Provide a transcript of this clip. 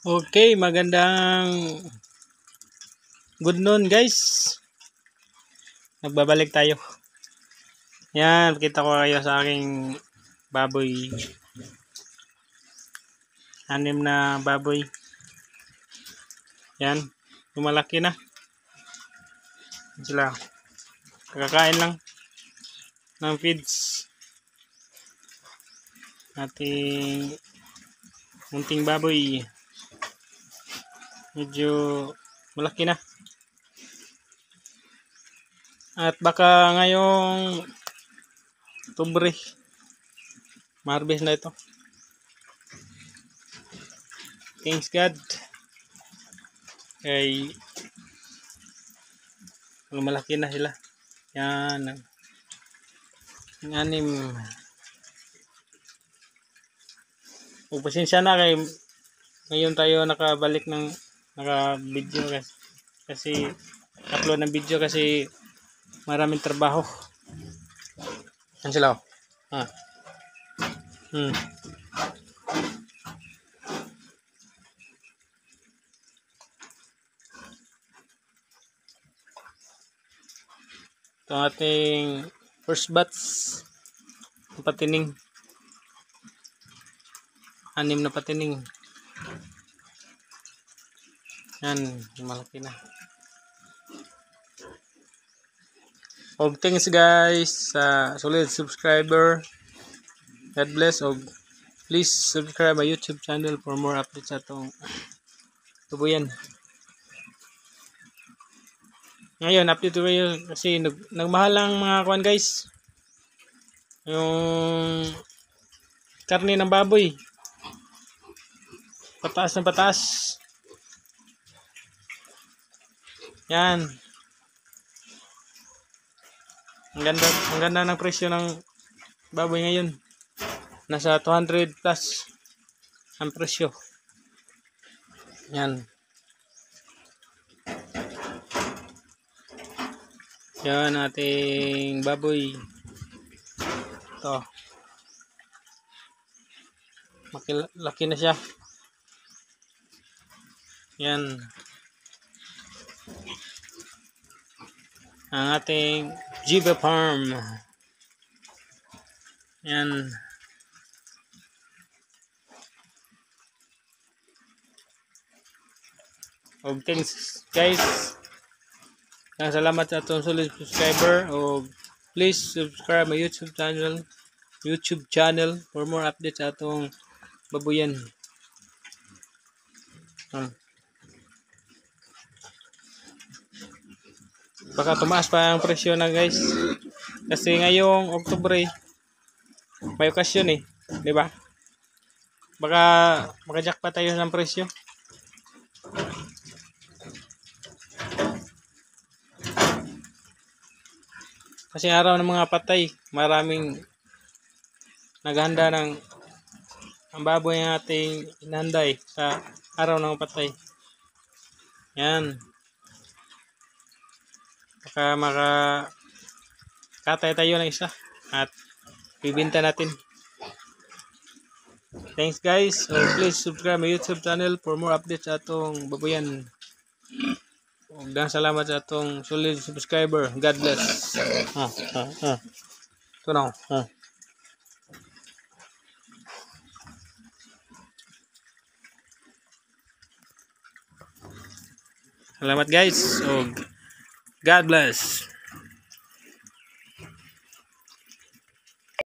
Okay, magandang good noon guys. Nagbabalik tayo. Yan, kita ko kayo sa aking baboy. 6 na baboy. Yan, lumalaki na. Sila. Kakakain lang ng feeds. Ating munting baboy. Medyo malaki na. At baka ngayong Oktubre ma-harvest na ito. Thanks God. Kay lumalaki na sila. Yan. Ang 6. Pasensya na kay ngayon tayo nakabalik ng naka-video kasi upload ng video kasi maraming trabaho. Yan sila. Ito ang ating first batch ng patining. 6 na patining. Yan, malaki na. Og thanks guys sa solid subscriber. God bless. Og please subscribe my YouTube channel for more updates sa itong tubuyan. Ngayon, update ko kayo kasi nagmahal ang mga kuwan guys. Yung karne ng baboy. Pataas na pataas. Yan. Ang ganda ng presyo ng baboy ngayon. Nasa 200 plus ang presyo. Yan. Yan ating baboy. Ito. Laki na siya. Yan. Ang ating Jiva Farm. Yan. Og thanks guys. Salamat sa atong solid subscriber. Og please subscribe my YouTube channel for more updates sa atong babuyan. Baka tumaas pa ang presyo na guys. Kasi ngayong Oktubre may okasyon di ba? Baka maka-jackpot tayo ng presyo. Kasi araw ng mga patay, maraming naghanda ng ang baboy ng ating inanday sa araw ng patay. Yan. Baka makakatay tayo ng isa at bibinta natin. Thanks guys. So please subscribe my YouTube channel for more updates sa atong baboyan. Daghang salamat sa atong solid subscriber. God bless. Ito na. Salamat guys. God bless.